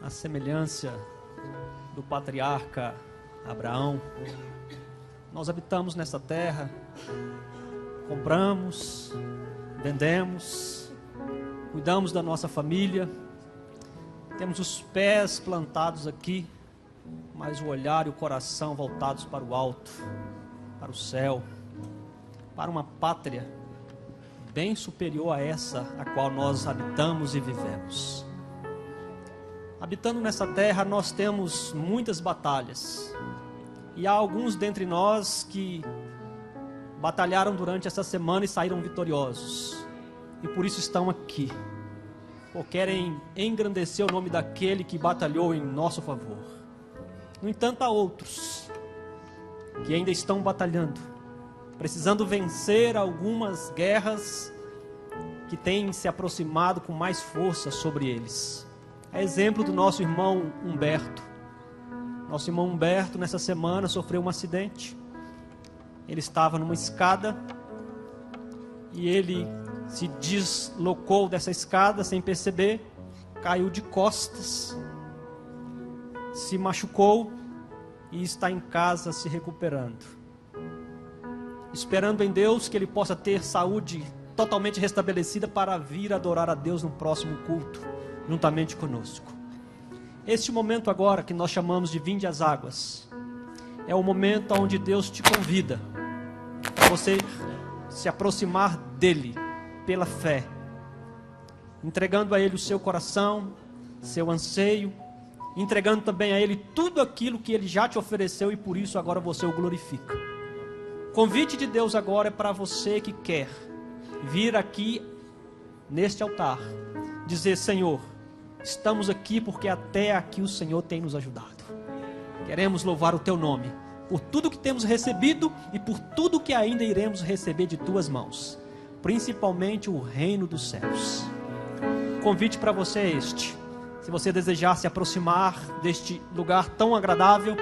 à semelhança do patriarca Abraão, nós habitamos nessa terra, compramos, vendemos, cuidamos da nossa família, temos os pés plantados aqui, mas o olhar e o coração voltados para o alto, para o céu, para uma pátria bem superior a essa a qual nós habitamos e vivemos. Habitando nessa terra, nós temos muitas batalhas, e há alguns dentre nós que batalharam durante essa semana e saíram vitoriosos, e por isso estão aqui, ou querem engrandecer o nome daquele que batalhou em nosso favor. No entanto, há outros que ainda estão batalhando, precisando vencer algumas guerras que têm se aproximado com mais força sobre eles. É exemplo do nosso irmão Humberto. Nosso irmão Humberto, nessa semana, sofreu um acidente. Ele estava numa escada e ele se deslocou dessa escada sem perceber, caiu de costas, se machucou e está em casa se recuperando, esperando em Deus que ele possa ter saúde totalmente restabelecida para vir adorar a Deus no próximo culto, juntamente conosco. Este momento agora, que nós chamamos de Vinde às Águas, é o momento onde Deus te convida a você se aproximar dEle pela fé, entregando a Ele o seu coração, seu anseio, entregando também a Ele tudo aquilo que Ele já te ofereceu, e por isso agora você o glorifica. O convite de Deus agora é para você que quer vir aqui neste altar, dizer: Senhor, estamos aqui porque até aqui o Senhor tem nos ajudado. Queremos louvar o Teu nome por tudo que temos recebido e por tudo que ainda iremos receber de Tuas mãos, principalmente o reino dos céus. O convite para você é este: se você desejar se aproximar deste lugar tão agradável,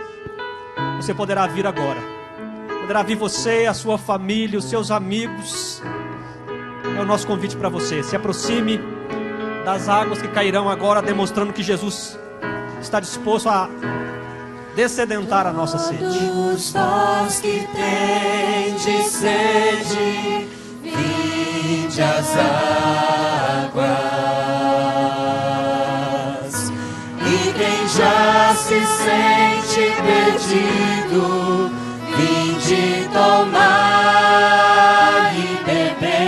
você poderá vir agora. Poderá vir você, a sua família, os seus amigos. É o nosso convite para você. Se aproxime das águas que cairão agora, demonstrando que Jesus está disposto a dessedentar a nossa sede. Todos vós que tendes sede, vinde às águas. E quem já se sente perdido, vinde tomar e beber.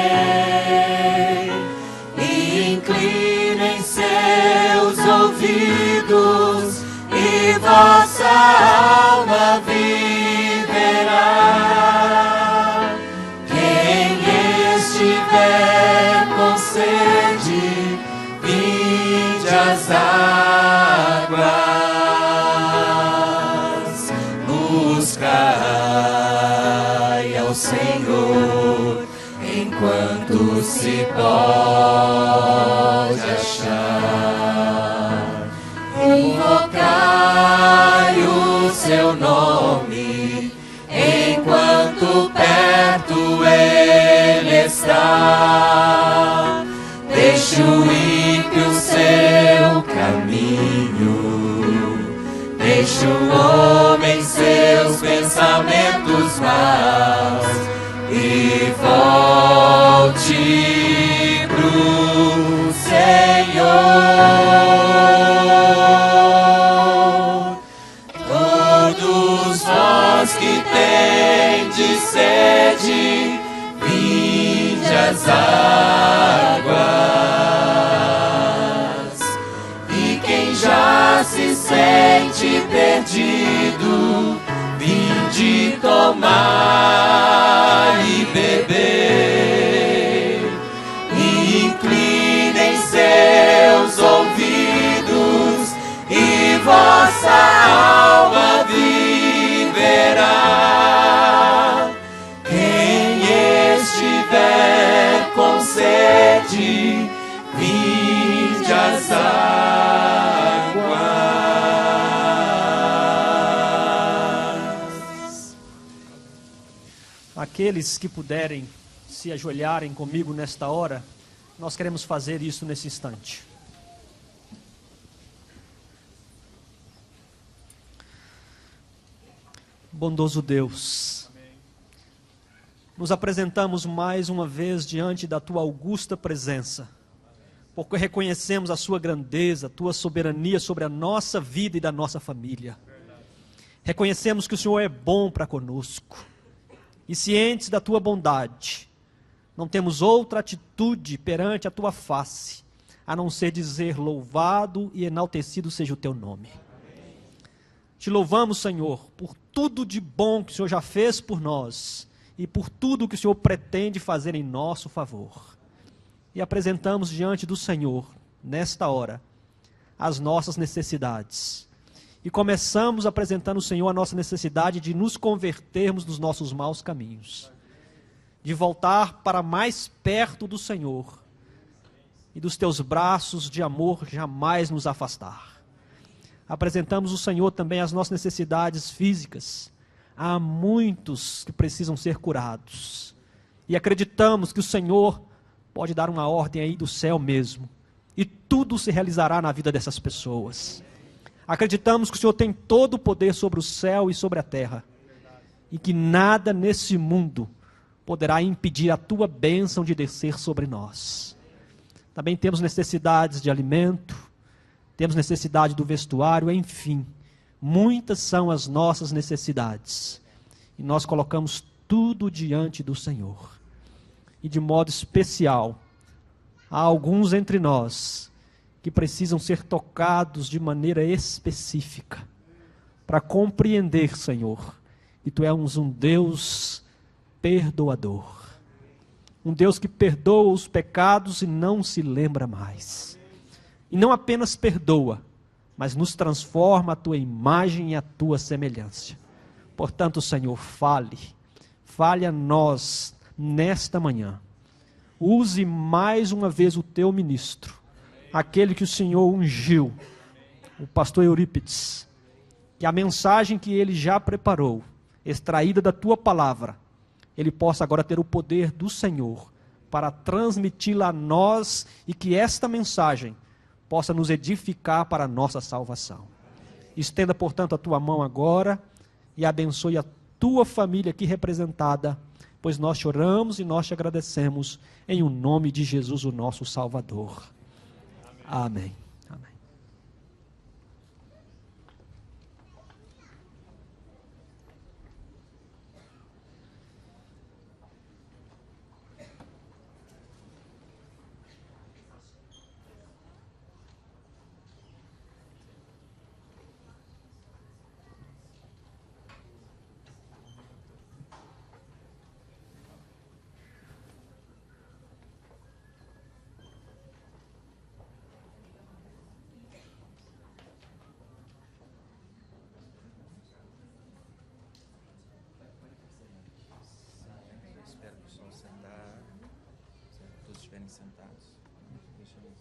E inclinem seus ouvidos, e vossa alma viverá. Quem estiver com sede, vinde às águas. Buscai ao Senhor enquanto se pode achar. Invocai o seu nome enquanto perto ele está. Deixe o ímpio seu caminho, deixe o homem seus pensamentos maus e volte pro Senhor. Todos vós que tendes sede, vinde às águas. E quem já se sente perdido, vinde tomar e beber. E inclinem seus ouvidos, e vossa alma viverá. Quem estiver com sede, vinde às águas. Aqueles que puderem se ajoelharem comigo nesta hora, nós queremos fazer isso nesse instante. Bondoso Deus, nos apresentamos mais uma vez diante da Tua augusta presença, porque reconhecemos a Sua grandeza, a Tua soberania sobre a nossa vida e da nossa família. Reconhecemos que o Senhor é bom para conosco, e cientes da Tua bondade, não temos outra atitude perante a Tua face, a não ser dizer: louvado e enaltecido seja o Teu nome. Te louvamos, Senhor, por tudo de bom que o Senhor já fez por nós e por tudo que o Senhor pretende fazer em nosso favor. E apresentamos diante do Senhor, nesta hora, as nossas necessidades. E começamos apresentando ao Senhor a nossa necessidade de nos convertermos dos nossos maus caminhos, de voltar para mais perto do Senhor e dos Teus braços de amor jamais nos afastar. Apresentamos ao Senhor também as nossas necessidades físicas. Há muitos que precisam ser curados. E acreditamos que o Senhor pode dar uma ordem aí do céu mesmo. E tudo se realizará na vida dessas pessoas. Acreditamos que o Senhor tem todo o poder sobre o céu e sobre a terra. E que nada nesse mundo poderá impedir a Tua bênção de descer sobre nós. Também temos necessidades de alimento. Temos necessidade do vestuário, enfim, muitas são as nossas necessidades. E nós colocamos tudo diante do Senhor. E de modo especial, há alguns entre nós que precisam ser tocados de maneira específica, para compreender, Senhor, que Tu és um Deus perdoador. Um Deus que perdoa os pecados e não se lembra mais. E não apenas perdoa, mas nos transforma a Tua imagem e a Tua semelhança. Portanto, Senhor, fale a nós nesta manhã. Use mais uma vez o Teu ministro, aquele que o Senhor ungiu, o pastor Eurípides, que a mensagem que ele já preparou, extraída da Tua palavra, ele possa agora ter o poder do Senhor para transmiti-la a nós e que esta mensagem possa nos edificar para a nossa salvação. Estenda, portanto, a Tua mão agora e abençoe a Tua família aqui representada, pois nós te oramos e nós te agradecemos em o nome de Jesus, o nosso Salvador. Amém. Amém. Sentados. Deixa eu ver.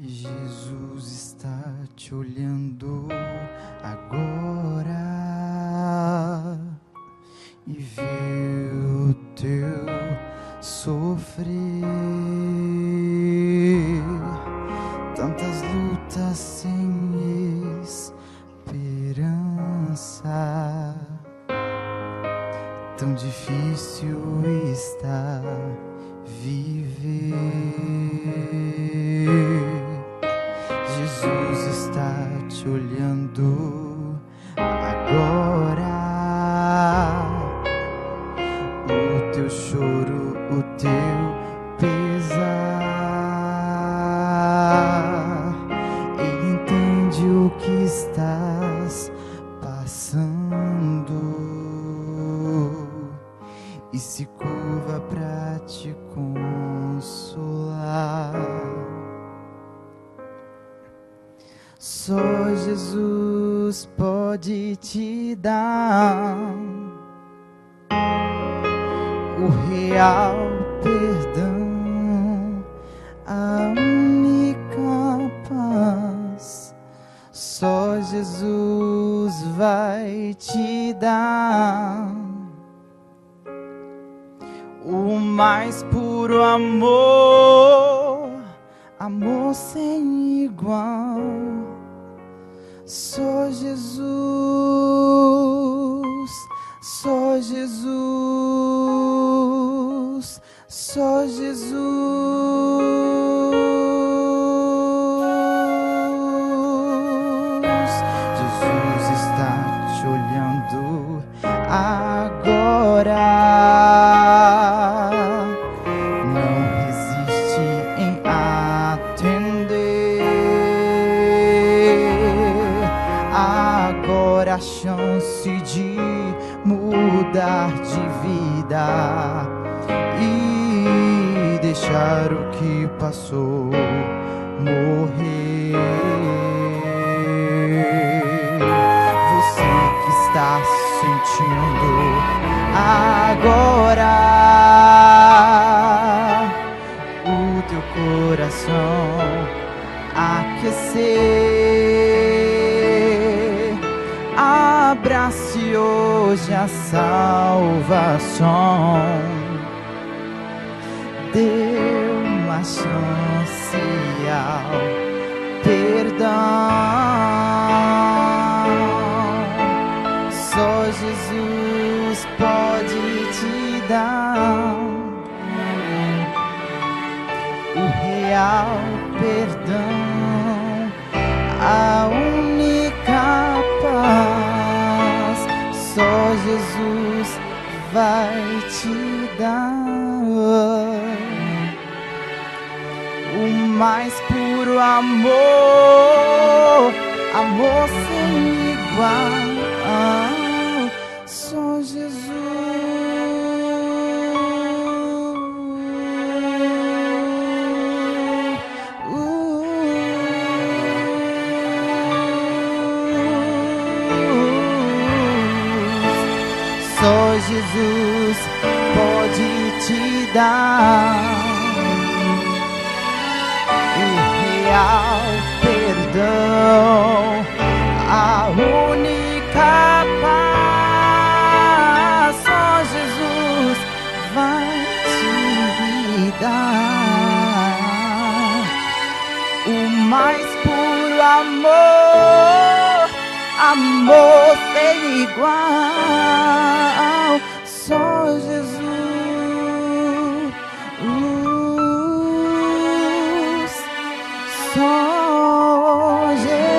Jesus está te olhando agora e vê o teu sofrer, tantas lutas sem esperança. Só Jesus pode te dar o real perdão, a única paz. Só Jesus vai te dar o mais puro amor, amor sem igual. Só Jesus, só Jesus, só Jesus. Jesus está te olhando agora. Não resiste em atender. Agora a chance de mudar de vida e deixar o que passou morrer. Você que está sentindo agora o teu coração aquecer, abrace hoje a salvação. Dê uma chance ao perdão. Só Jesus pode te dar o real perdão, a única paz. Só Jesus vai te dar o mais puro amor, amor sem igual. Só Jesus. Só Jesus pode te dar o real perdão, a única paz. Só Jesus vai te dar o mais puro amor, amor sem igual. Só Jesus, só Jesus.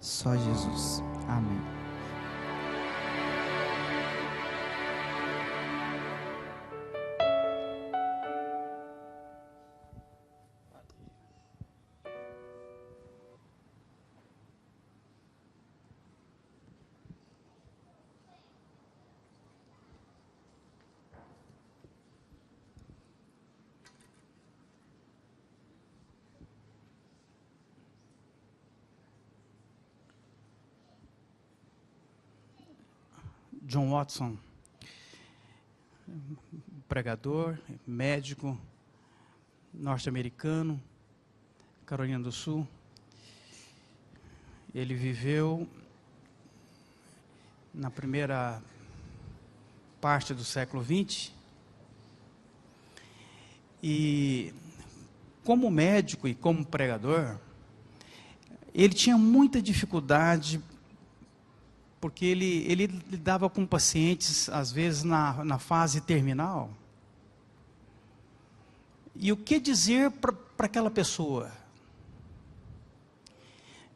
Só Jesus. Amém. John Watson, pregador, médico, norte-americano, Carolina do Sul. Ele viveu na primeira parte do século XX e, como médico e como pregador, ele tinha muita dificuldade porque ele lidava com pacientes, às vezes, na fase terminal. E o que dizer para aquela pessoa?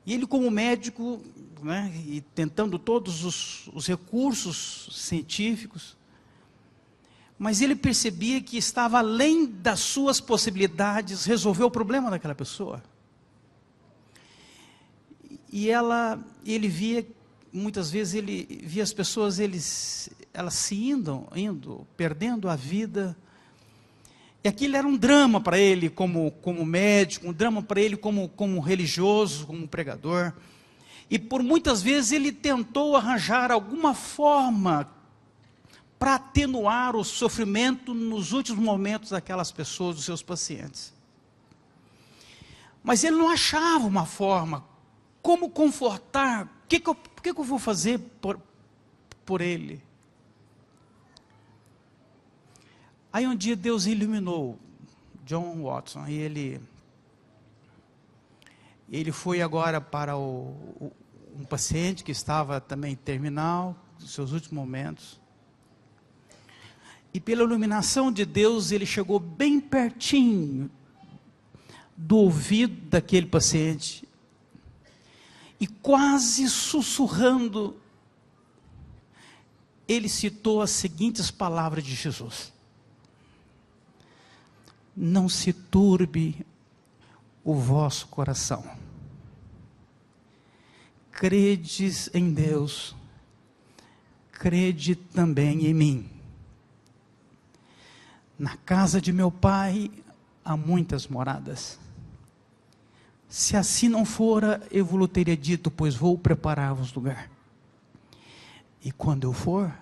E ele, como médico, né, e tentando todos os recursos científicos, mas ele percebia que estava além das suas possibilidades resolver o problema daquela pessoa. E ele via, muitas vezes ele via as pessoas, elas se indo, perdendo a vida. E aquilo era um drama para ele como médico, um drama para ele como religioso, como pregador. E por muitas vezes ele tentou arranjar alguma forma para atenuar o sofrimento nos últimos momentos daquelas pessoas, dos seus pacientes. Mas ele não achava uma forma, como confortar, o que eu vou fazer por ele? Aí um dia Deus iluminou John Watson, e ele foi agora para um paciente que estava também terminal, nos seus últimos momentos. E pela iluminação de Deus, ele chegou bem pertinho do ouvido daquele paciente, e quase sussurrando, ele citou as seguintes palavras de Jesus: não se turbe o vosso coração, credes em Deus, crede também em mim. Na casa de meu Pai há muitas moradas. Se assim não fora, eu vos teria dito, pois vou preparar-vos lugar. E quando eu for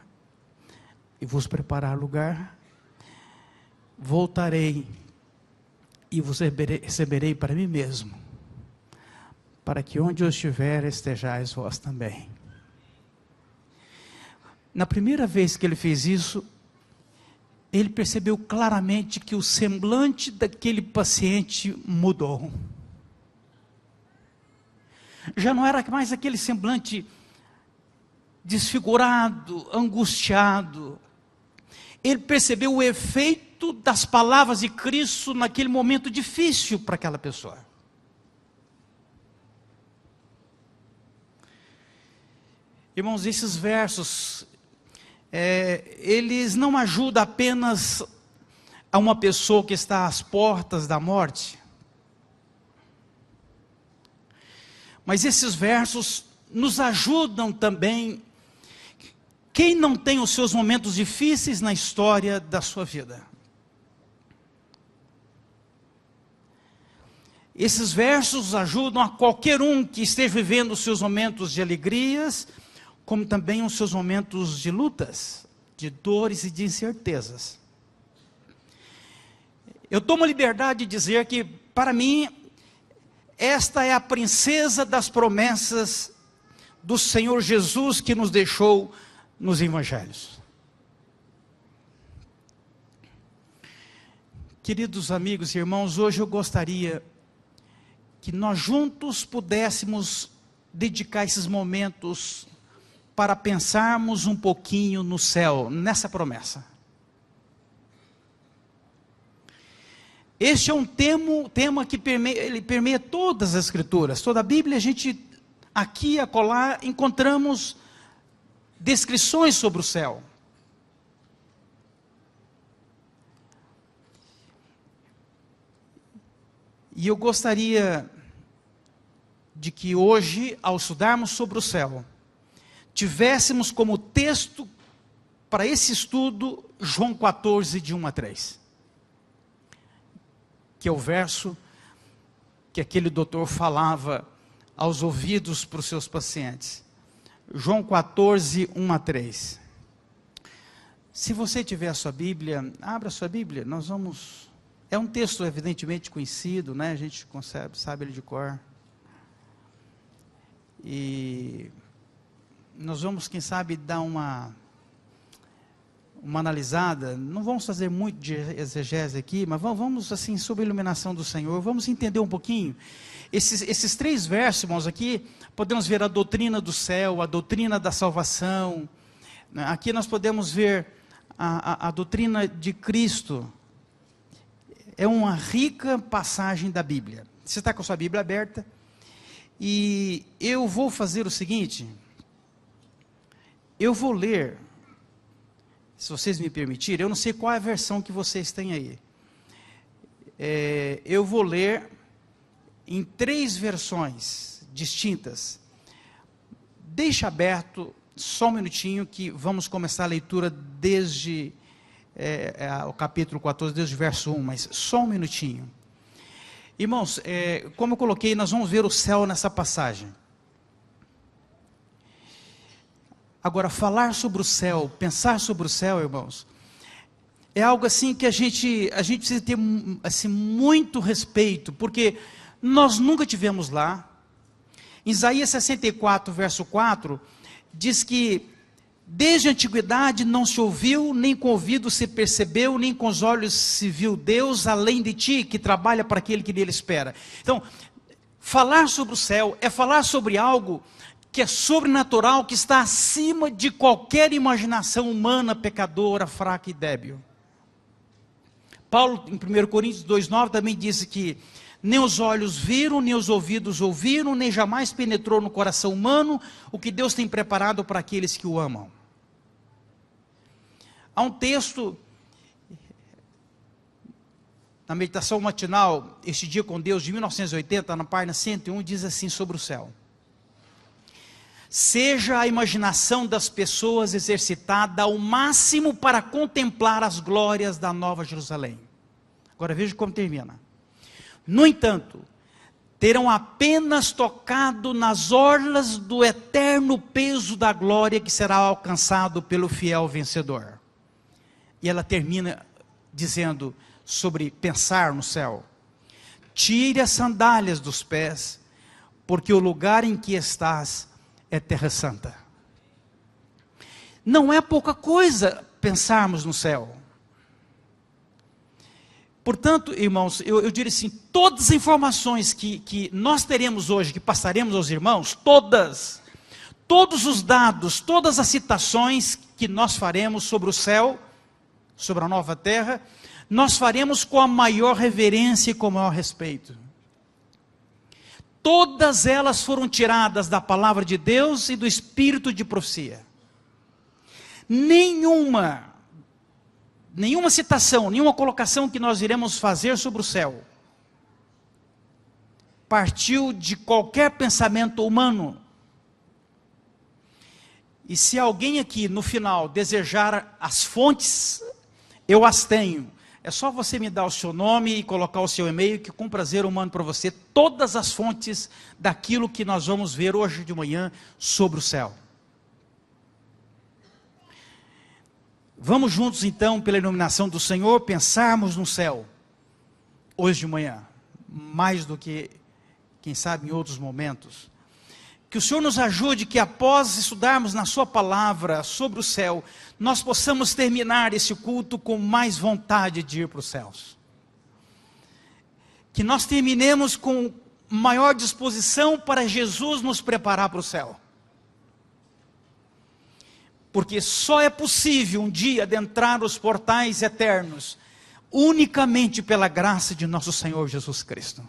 e vos preparar lugar, voltarei e vos receberei para mim mesmo, para que onde eu estiver estejais vós também. Na primeira vez que ele fez isso, ele percebeu claramente que o semblante daquele paciente mudou. Já não era mais aquele semblante desfigurado, angustiado. Ele percebeu o efeito das palavras de Cristo naquele momento difícil para aquela pessoa. Irmãos, esses versos, eles não ajudam apenas a uma pessoa que está às portas da morte, mas esses versos nos ajudam também, quem não tem os seus momentos difíceis na história da sua vida. Esses versos ajudam a qualquer um que esteja vivendo os seus momentos de alegrias, como também os seus momentos de lutas, de dores e de incertezas. Eu tomo a liberdade de dizer que, para mim, esta é a princesa das promessas do Senhor Jesus que nos deixou nos evangelhos. Queridos amigos e irmãos, hoje eu gostaria que nós juntos pudéssemos dedicar esses momentos para pensarmos um pouquinho no céu, nessa promessa. Este é um tema que permeia todas as escrituras, toda a Bíblia. A gente, aqui e acolá, encontramos descrições sobre o céu. E eu gostaria de que hoje, ao estudarmos sobre o céu, tivéssemos como texto para esse estudo João 14, de 1 a 3. Que é o verso que aquele doutor falava aos ouvidos para os seus pacientes. João 14, 1 a 3. Se você tiver a sua Bíblia, abra a sua Bíblia, nós vamos... É um texto evidentemente conhecido, né? A gente sabe ele de cor. E nós vamos, quem sabe, dar uma analisada. Não vamos fazer muito de exegese aqui, mas vamos assim, sob a iluminação do Senhor, vamos entender um pouquinho. Esses 3 versos, irmãos, aqui, podemos ver a doutrina do céu, a doutrina da salvação. Aqui nós podemos ver a doutrina de Cristo. É uma rica passagem da Bíblia. Você está com a sua Bíblia aberta? E eu vou fazer o seguinte, eu vou ler, se vocês me permitirem, eu não sei qual é a versão que vocês têm aí. Eu vou ler em 3 versões distintas. Deixa aberto só um minutinho que vamos começar a leitura desde o capítulo 14, desde o verso 1, mas só um minutinho. Irmãos, como eu coloquei, nós vamos ver o céu nessa passagem. Agora, falar sobre o céu, pensar sobre o céu, irmãos, é algo assim que a gente precisa ter assim, muito respeito, porque nós nunca tivemos lá. Em Isaías 64, verso 4, diz que desde a antiguidade não se ouviu, nem com o ouvido se percebeu, nem com os olhos se viu Deus além de ti, que trabalha para aquele que nele espera. Então, falar sobre o céu é falar sobre algo que é sobrenatural, que está acima de qualquer imaginação humana, pecadora, fraca e débil. Paulo, em 1 Coríntios 2,9, também disse que nem os olhos viram, nem os ouvidos ouviram, nem jamais penetrou no coração humano o que Deus tem preparado para aqueles que o amam. Há um texto, na meditação matinal, Este Dia com Deus, de 1980, na página 101, diz assim sobre o céu: seja a imaginação das pessoas exercitada ao máximo para contemplar as glórias da Nova Jerusalém. Agora veja como termina. No entanto, terão apenas tocado nas orlas do eterno peso da glória que será alcançado pelo fiel vencedor. E ela termina dizendo sobre pensar no céu: tire as sandálias dos pés, porque o lugar em que estás é terra santa. Não é pouca coisa pensarmos no céu. Portanto, irmãos, eu diria assim, todas as informações que nós teremos hoje, que passaremos aos irmãos, todos os dados, todas as citações que nós faremos sobre o céu, sobre a nova terra, nós faremos com a maior reverência e com o maior respeito. Todas elas foram tiradas da palavra de Deus e do espírito de profecia. Nenhuma citação, nenhuma colocação que nós iremos fazer sobre o céu partiu de qualquer pensamento humano. E se alguém aqui no final desejar as fontes, eu as tenho. É só você me dar o seu nome e colocar o seu e-mail, que com prazer eu mando para você todas as fontes daquilo que nós vamos ver hoje de manhã sobre o céu. Vamos juntos então, pela iluminação do Senhor, pensarmos no céu, hoje de manhã, mais do que, quem sabe, em outros momentos. Que o Senhor nos ajude, que após estudarmos na sua palavra sobre o céu, nós possamos terminar esse culto com mais vontade de ir para os céus. Que nós terminemos com maior disposição para Jesus nos preparar para o céu. Porque só é possível um dia adentrar os portais eternos, unicamente pela graça de nosso Senhor Jesus Cristo.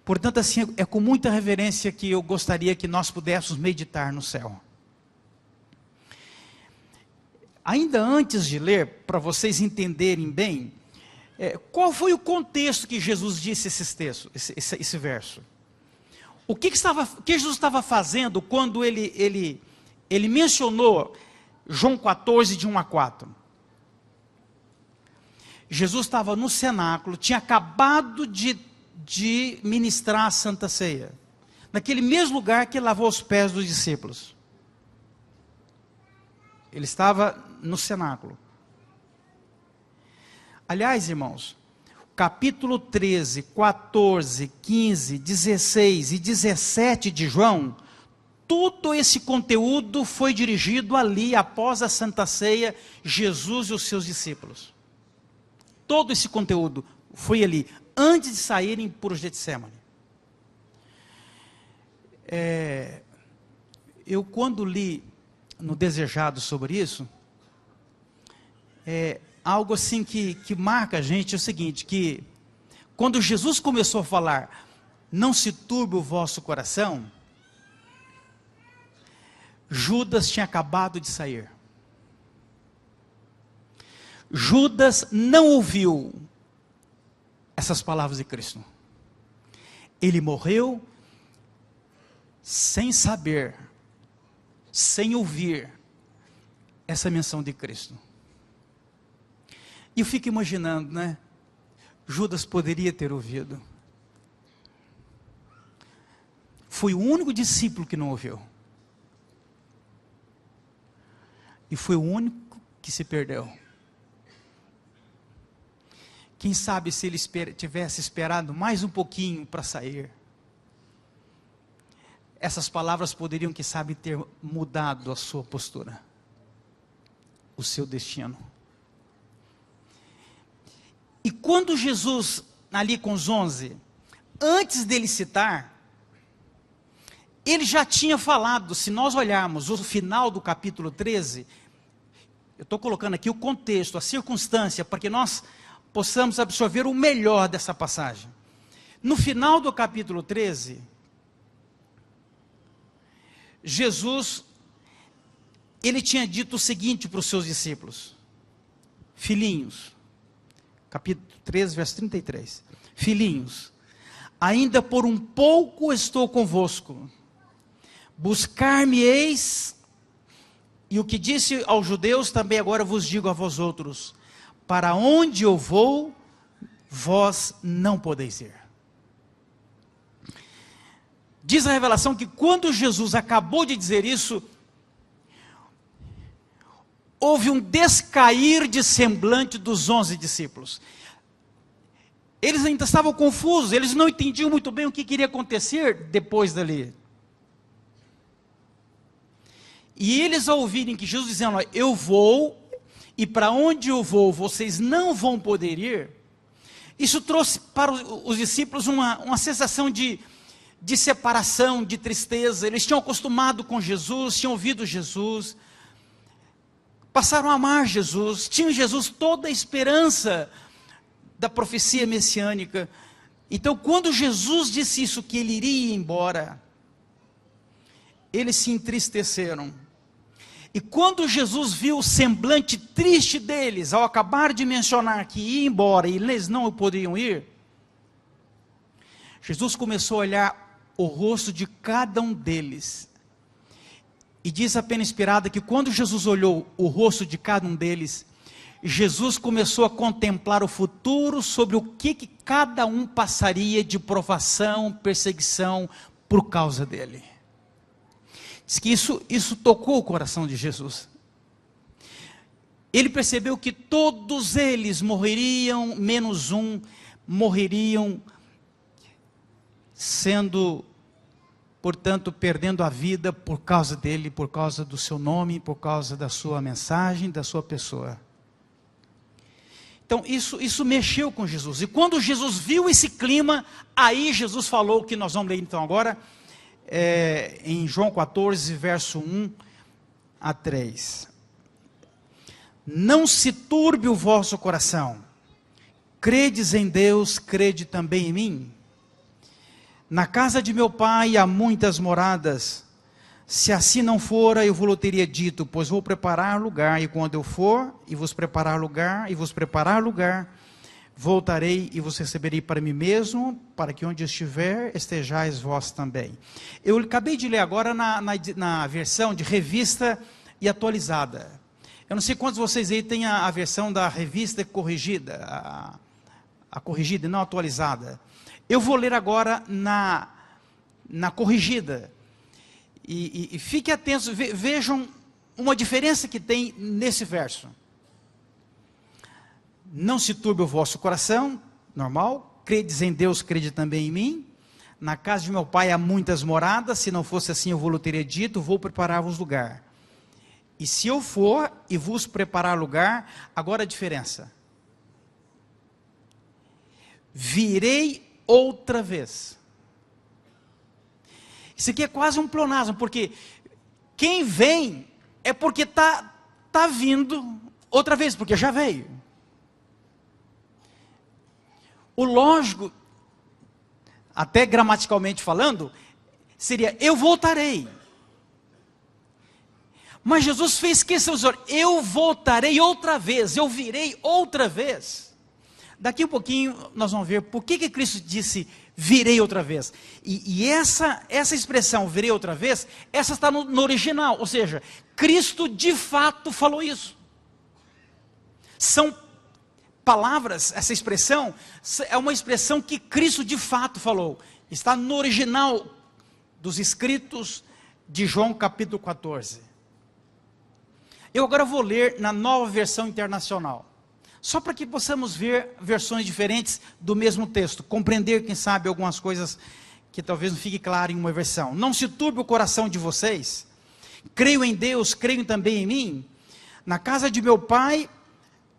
Portanto, assim, é com muita reverência que eu gostaria que nós pudéssemos meditar no céu. Ainda antes de ler, para vocês entenderem bem, qual foi o contexto que Jesus disse esse verso? O que Jesus estava fazendo quando ele mencionou João 14, de 1 a 4. Jesus estava no cenáculo, tinha acabado de ministrar a Santa Ceia, naquele mesmo lugar que ele lavou os pés dos discípulos. Ele estava no cenáculo. Aliás, irmãos, capítulo 13, 14, 15, 16 e 17 de João, todo esse conteúdo foi dirigido ali, após a Santa Ceia, Jesus e os seus discípulos. Todo esse conteúdo foi ali, antes de saírem por Getsemane. Eu quando li no Desejado sobre isso, algo assim que marca a gente é o seguinte, que quando Jesus começou a falar não se turbe o vosso coração, Judas tinha acabado de sair. Judas não ouviu essas palavras de Cristo. Ele morreu sem saber, sem ouvir essa menção de Cristo. E eu fico imaginando, né? Judas poderia ter ouvido. Foi o único discípulo que não ouviu. E foi o único que se perdeu. Quem sabe se ele tivesse esperado mais um pouquinho para sair, essas palavras poderiam, quem sabe, ter mudado a sua postura, o seu destino. E quando Jesus, ali com os 11, antes dele citar, ele já tinha falado, se nós olharmos o final do capítulo 13, eu estou colocando aqui o contexto, a circunstância, para que nós possamos absorver o melhor dessa passagem. No final do capítulo 13, Jesus, ele tinha dito o seguinte para os seus discípulos: filhinhos, capítulo 13, verso 33, filhinhos, ainda por um pouco estou convosco, buscar-me-eis, e o que disse aos judeus, também agora vos digo a vós outros, para onde eu vou, vós não podeis ir. Diz a revelação que quando Jesus acabou de dizer isso, houve um descair de semblante dos 11 discípulos. Eles ainda estavam confusos, eles não entendiam muito bem o que queria acontecer depois dali. E eles, ao ouvirem que Jesus dizendo, eu vou, e para onde eu vou, vocês não vão poder ir, isso trouxe para os discípulos uma sensação de separação, de tristeza. Eles tinham acostumado com Jesus, tinham ouvido Jesus, passaram a amar Jesus, tinham em Jesus toda a esperança da profecia messiânica. Então, quando Jesus disse isso, que ele iria embora, eles se entristeceram. E quando Jesus viu o semblante triste deles, ao acabar de mencionar que ia embora e eles não poderiam ir, Jesus começou a olhar o rosto de cada um deles. E diz a pena inspirada que quando Jesus olhou o rosto de cada um deles, Jesus começou a contemplar o futuro sobre o que cada um passaria de provação, perseguição por causa dele. Diz que isso tocou o coração de Jesus. Ele percebeu que todos eles morreriam, menos um, morreriam sendo, portanto, perdendo a vida por causa dele, por causa do seu nome, por causa da sua mensagem, da sua pessoa. Então isso mexeu com Jesus. E quando Jesus viu esse clima, aí Jesus falou o que nós vamos ler então agora, em João 14, verso 1 a 3. Não se turbe o vosso coração, credes em Deus, crede também em mim. Na casa de meu pai há muitas moradas, se assim não fora, eu vos teria dito, pois vou preparar lugar, e quando eu for, e vos preparar lugar, voltarei e vos receberei para mim mesmo, para que onde eu estiver, estejais vós também. Eu acabei de ler agora na versão de revista e atualizada. Eu não sei quantos de vocês aí têm a versão da revista corrigida, a corrigida e não atualizada. Eu vou ler agora na corrigida. E fiquem atentos, vejam uma diferença que tem nesse verso. Não se turbe o vosso coração, normal, credes em Deus, crede também em mim. Na casa de meu pai há muitas moradas, se não fosse assim eu vos teria dito, vou preparar-vos lugar. E se eu for e vos preparar lugar, agora a diferença. Virei outra vez. Isso aqui é quase um pleonasmo, porque quem vem é porque tá vindo outra vez, porque já veio. O lógico até gramaticalmente falando, seria: eu voltarei. Mas Jesus fez questão de dizer: eu voltarei outra vez, eu virei outra vez. Daqui um pouquinho nós vamos ver por que Cristo disse virei outra vez. E essa expressão virei outra vez, essa está no original, ou seja, Cristo de fato falou isso. São palavras, essa expressão é uma expressão que Cristo de fato falou. Está no original dos escritos de João capítulo 14. Eu agora vou ler na Nova Versão Internacional, só para que possamos ver versões diferentes do mesmo texto, compreender, quem sabe, algumas coisas que talvez não fique claro em uma versão. Não se turbe o coração de vocês, creio em Deus, creio também em mim. Na casa de meu pai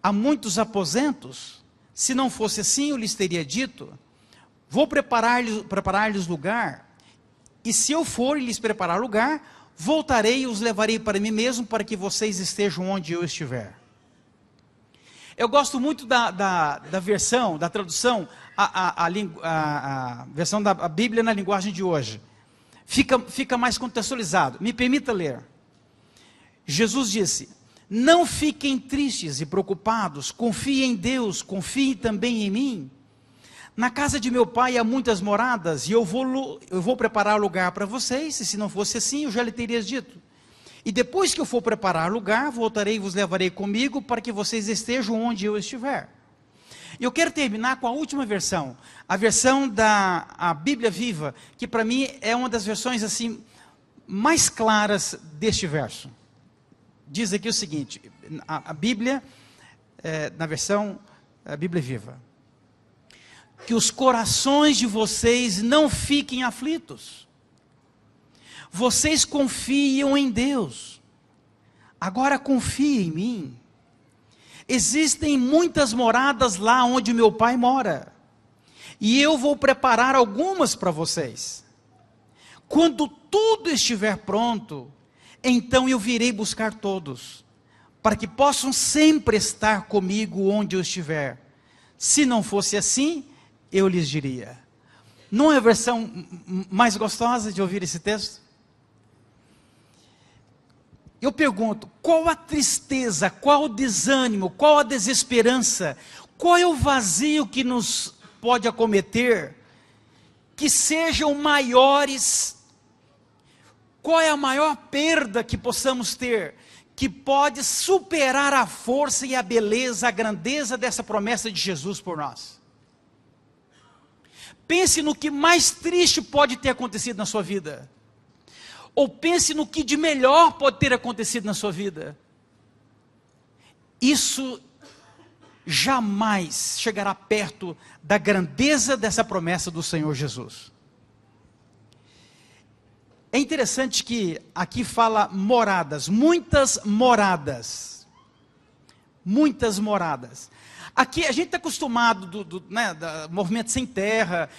há muitos aposentos, se não fosse assim eu lhes teria dito, vou preparar-lhes lugar, e se eu for e lhes preparar lugar, voltarei e os levarei para mim mesmo, para que vocês estejam onde eu estiver. Eu gosto muito da versão, da tradução, a versão da Bíblia na linguagem de hoje. Fica mais contextualizado. Me permita ler. Jesus disse: não fiquem tristes e preocupados, confiem em Deus, confiem também em mim. Na casa de meu pai há muitas moradas, e eu vou preparar lugar para vocês, e se não fosse assim, eu já lhe teria dito. E depois que eu for preparar lugar, voltarei e vos levarei comigo, para que vocês estejam onde eu estiver. Eu quero terminar com a última versão, a versão da Bíblia Viva, que para mim é uma das versões assim mais claras deste verso. Diz aqui o seguinte, a Bíblia, na versão Bíblia Viva: que os corações de vocês não fiquem aflitos. Vocês confiam em Deus, agora confiem em mim. Existem muitas moradas lá onde meu pai mora, e eu vou preparar algumas para vocês. Quando tudo estiver pronto, então eu virei buscar todos, para que possam sempre estar comigo onde eu estiver. Se não fosse assim, eu lhes diria. Não é a versão mais gostosa de ouvir esse texto? Eu pergunto, qual a tristeza, qual o desânimo, qual a desesperança, qual é o vazio que nos pode acometer, que sejam maiores, qual é a maior perda que possamos ter, que pode superar a força e a beleza, a grandeza dessa promessa de Jesus por nós? Pense no que mais triste pode ter acontecido na sua vida. Ou pense no que de melhor pode ter acontecido na sua vida. Isso jamais chegará perto da grandeza dessa promessa do Senhor Jesus. É interessante que aqui fala moradas, muitas moradas. Muitas moradas. Aqui a gente está acostumado do movimento sem terra,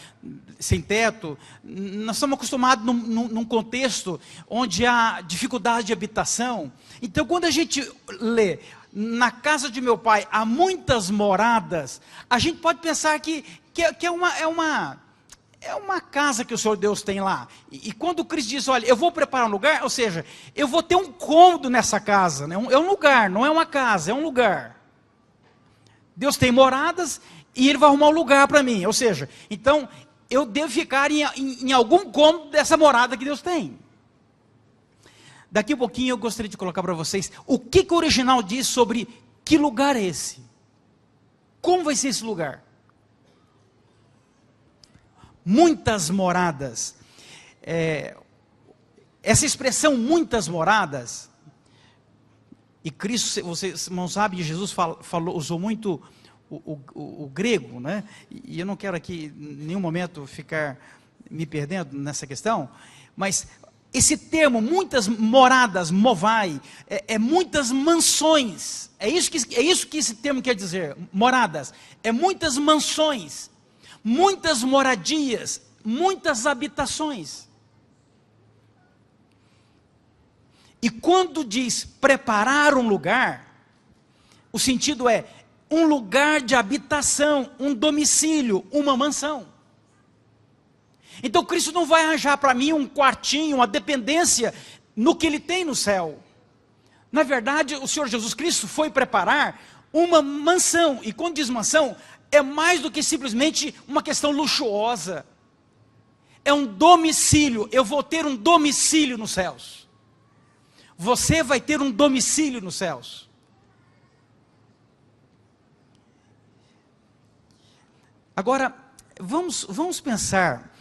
sem teto. Nós estamos acostumados num contexto onde há dificuldade de habitação. Então quando a gente lê, na casa de meu pai há muitas moradas, a gente pode pensar que é uma casa que o Senhor Deus tem lá. E quando Cristo diz, olha, eu vou preparar um lugar, ou seja, eu vou ter um cômodo nessa casa, né? É um lugar, não é uma casa, é um lugar. Deus tem moradas e Ele vai arrumar um lugar para mim. Ou seja, então eu devo ficar em algum cômodo dessa morada que Deus tem. Daqui a pouquinho eu gostaria de colocar para vocês o que o original diz sobre que lugar é esse. Como vai ser esse lugar? Muitas moradas. Essa expressão muitas moradas, e Cristo, vocês não sabem, Jesus usou muito o grego, né? E eu não quero aqui em nenhum momento ficar me perdendo nessa questão, mas esse termo, muitas moradas, movai, muitas mansões, é isso que esse termo quer dizer, moradas, muitas mansões, muitas moradias, muitas habitações. E quando diz preparar um lugar, o sentido é um lugar de habitação, um domicílio, uma mansão. Então Cristo não vai arranjar para mim um quartinho, uma dependência no que Ele tem no céu. Na verdade, o Senhor Jesus Cristo foi preparar uma mansão, e quando diz mansão, é mais do que simplesmente uma questão luxuosa. É um domicílio. Eu vou ter um domicílio nos céus. Você vai ter um domicílio nos céus. Agora, vamos pensar.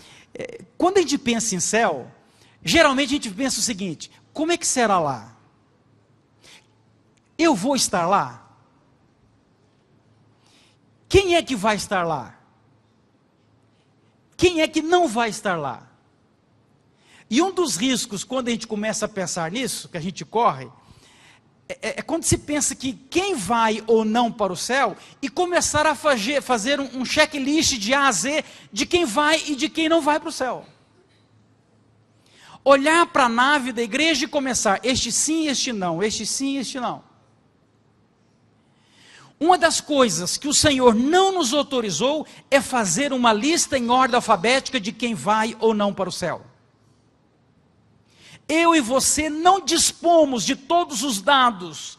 Quando a gente pensa em céu, geralmente a gente pensa o seguinte: como é que será lá? Eu vou estar lá? Quem é que vai estar lá? Quem é que não vai estar lá? E um dos riscos, quando a gente começa a pensar nisso, que a gente corre, é quando se pensa que quem vai ou não para o céu, e começar a fazer um checklist de A a Z, de quem vai e de quem não vai para o céu. Olhar para a nave da igreja e começar, este sim, este não, este sim, este não. Uma das coisas que o Senhor não nos autorizou é fazer uma lista em ordem alfabética de quem vai ou não para o céu. Eu e você não dispomos de todos os dados.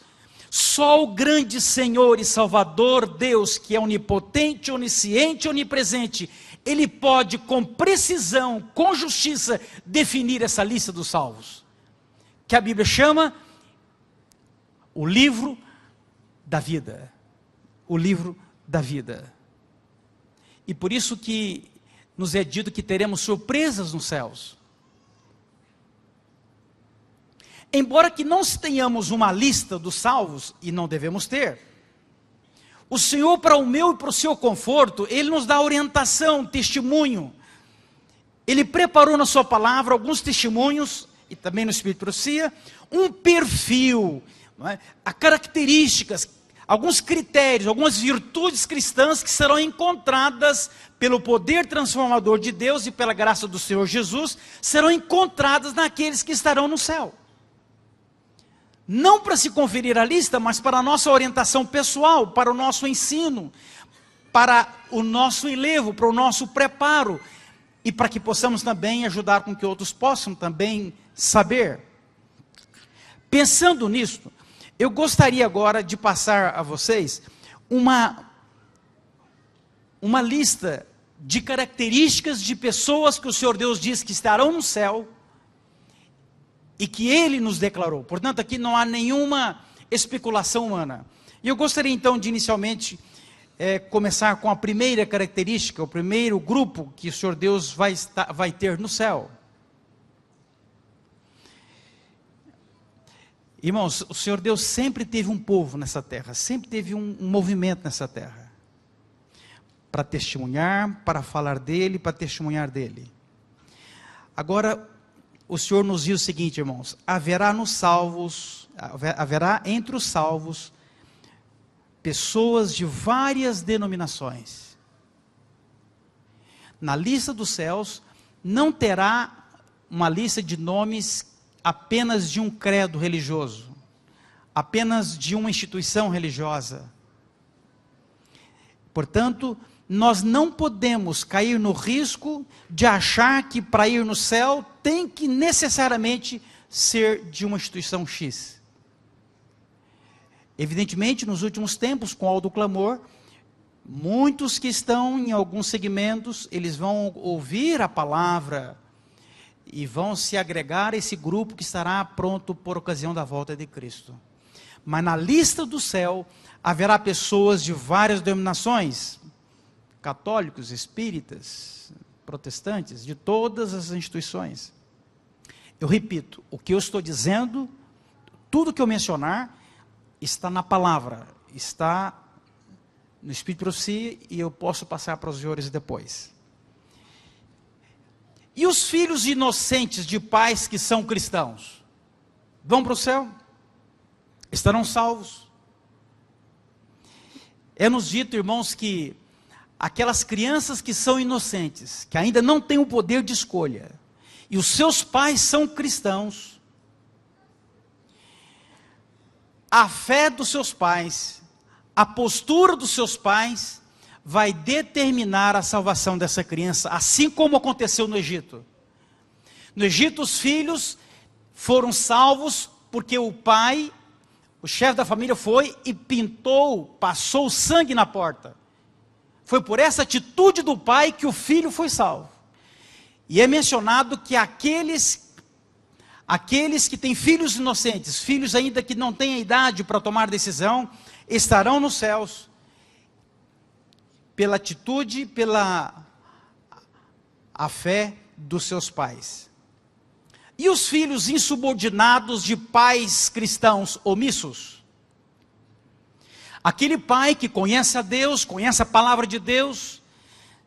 Só o grande Senhor e Salvador Deus, que é onipotente, onisciente, onipresente, Ele pode com precisão, com justiça, definir essa lista dos salvos, que a Bíblia chama o livro da vida. O livro da vida. E por isso que nos é dito que teremos surpresas nos céus. Embora que não tenhamos uma lista dos salvos, e não devemos ter, o Senhor, para o meu e para o seu conforto, Ele nos dá orientação, testemunho. Ele preparou na sua palavra alguns testemunhos, e também no Espírito de Profecia, um perfil, características, alguns critérios, algumas virtudes cristãs que serão encontradas pelo poder transformador de Deus e pela graça do Senhor Jesus, serão encontradas naqueles que estarão no céu. Não para se conferir a lista, mas para a nossa orientação pessoal, para o nosso ensino, para o nosso enlevo, para o nosso preparo, e para que possamos também ajudar com que outros possam também saber. Pensando nisso, eu gostaria agora de passar a vocês uma lista de características de pessoas que o Senhor Deus diz que estarão no céu e que Ele nos declarou. Portanto, aqui não há nenhuma especulação humana. E eu gostaria então de inicialmente começar com a primeira característica, o primeiro grupo que o Senhor Deus vai ter no céu. Irmãos, o Senhor Deus sempre teve um povo nessa terra, sempre teve um movimento nessa terra, para testemunhar, para falar dele, para testemunhar dele. Agora, o Senhor nos diz o seguinte, irmãos: haverá entre os salvos, pessoas de várias denominações. Na lista dos céus, não terá uma lista de nomes apenas de um credo religioso, apenas de uma instituição religiosa. Portanto, nós não podemos cair no risco de achar que para ir no céu tem que necessariamente ser de uma instituição X. Evidentemente, nos últimos tempos, com o do clamor, muitos que estão em alguns segmentos, eles vão ouvir a palavra e vão se agregar a esse grupo que estará pronto por ocasião da volta de Cristo. Mas na lista do céu, haverá pessoas de várias denominações, católicos, espíritas, protestantes, de todas as instituições. Eu repito, o que eu estou dizendo, tudo que eu mencionar, está na palavra, está no Espírito de Profecia, e eu posso passar para os senhores depois. E os filhos inocentes de pais que são cristãos, vão para o céu? Estarão salvos? É-nos dito, irmãos, que aquelas crianças que são inocentes, que ainda não têm o poder de escolha, e os seus pais são cristãos, a fé dos seus pais, a postura dos seus pais, vai determinar a salvação dessa criança, assim como aconteceu no Egito. No Egito, os filhos foram salvos porque o pai, o chefe da família, foi e passou sangue na porta. Foi por essa atitude do pai que o filho foi salvo. E é mencionado que aqueles que têm filhos inocentes, filhos ainda que não têm a idade para tomar decisão, estarão nos céus, pela atitude, pela a fé dos seus pais. E os filhos insubordinados de pais cristãos omissos? Aquele pai que conhece a Deus, conhece a palavra de Deus,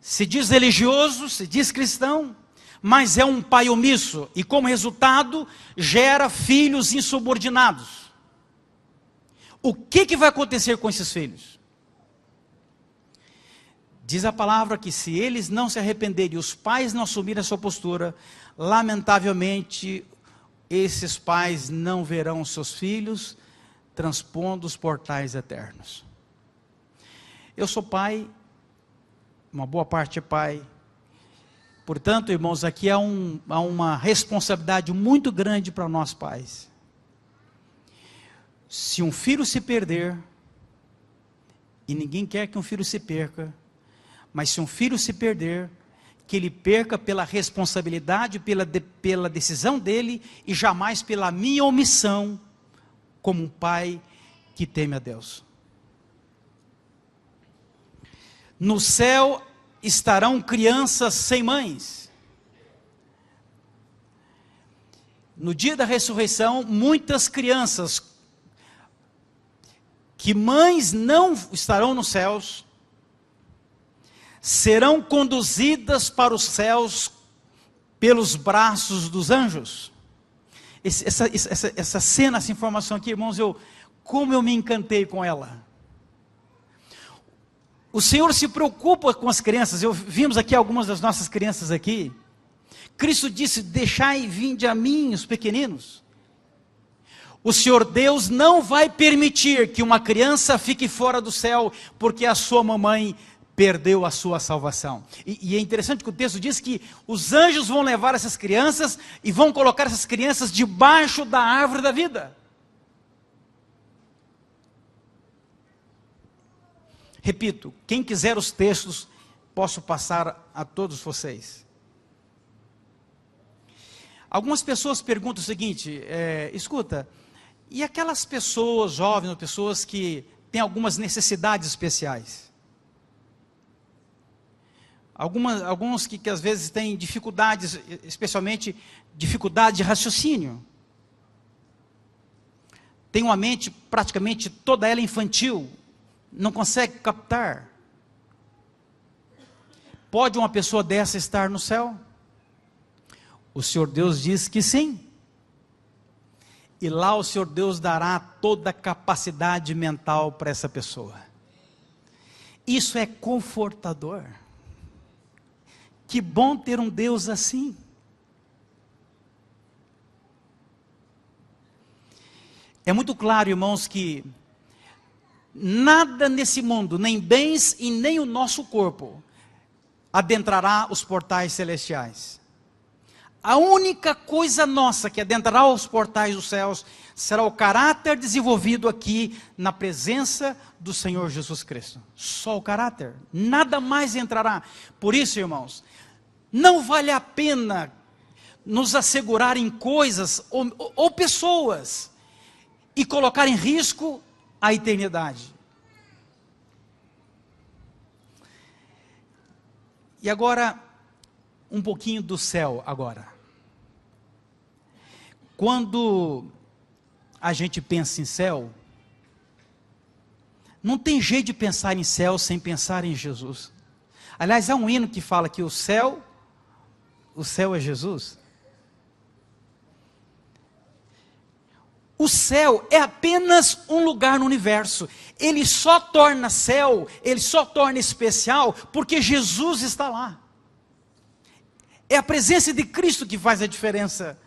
se diz religioso, se diz cristão, mas é um pai omisso, e como resultado, gera filhos insubordinados. O que vai acontecer com esses filhos? Diz a palavra que se eles não se arrependerem, os pais não assumirem a sua postura, lamentavelmente, esses pais não verão seus filhos transpondo os portais eternos. Eu sou pai, uma boa parte é pai. Portanto, irmãos, aqui há uma responsabilidade muito grande para nós pais. Se um filho se perder, e ninguém quer que um filho se perca, mas se um filho se perder, que ele perca pela responsabilidade, pela decisão dele, e jamais pela minha omissão, como um pai que teme a Deus. No céu estarão crianças sem mães. No dia da ressurreição, muitas crianças, que mães não estarão nos céus, serão conduzidas para os céus pelos braços dos anjos. Essa cena, essa informação aqui, irmãos, como eu me encantei com ela. O Senhor se preocupa com as crianças. Vimos aqui algumas das nossas crianças aqui. Cristo disse: deixai vinde a mim os pequeninos. O Senhor Deus não vai permitir que uma criança fique fora do céu, porque a sua mamãe perdeu a sua salvação. E é interessante que o texto diz que os anjos vão levar essas crianças e vão colocar essas crianças debaixo da árvore da vida. Repito, quem quiser os textos, posso passar a todos vocês. Algumas pessoas perguntam o seguinte, escuta, e aquelas pessoas jovens, ou pessoas que têm algumas necessidades especiais? Alguns que às vezes têm dificuldades, especialmente dificuldade de raciocínio. Tem uma mente praticamente toda ela infantil, não consegue captar. Pode uma pessoa dessa estar no céu? O Senhor Deus diz que sim. E lá o Senhor Deus dará toda a capacidade mental para essa pessoa. Isso é confortador. Que bom ter um Deus assim. É muito claro, irmãos, que nada nesse mundo, nem bens e nem o nosso corpo, adentrará os portais celestiais. A única coisa nossa que adentrará os portais dos céus será o caráter desenvolvido aqui na presença do Senhor Jesus Cristo. Só o caráter, nada mais entrará. Por isso, irmãos, não vale a pena nos assegurar em coisas ou pessoas e colocar em risco a eternidade. E agora, um pouquinho do céu agora. Quando a gente pensa em céu, não tem jeito de pensar em céu sem pensar em Jesus. Aliás, há um hino que fala que o céu é Jesus. O céu é apenas um lugar no universo. Ele só torna céu, ele só torna especial, porque Jesus está lá. É a presença de Cristo que faz a diferença.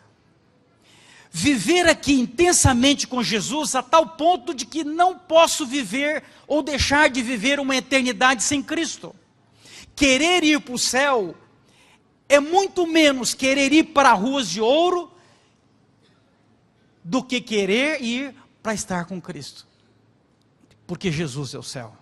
viver aqui intensamente com Jesus a tal ponto de que não posso viver ou deixar de viver uma eternidade sem Cristo. Querer ir para o céu é muito menos querer ir para ruas de ouro do que querer ir para estar com Cristo. Porque Jesus é o céu.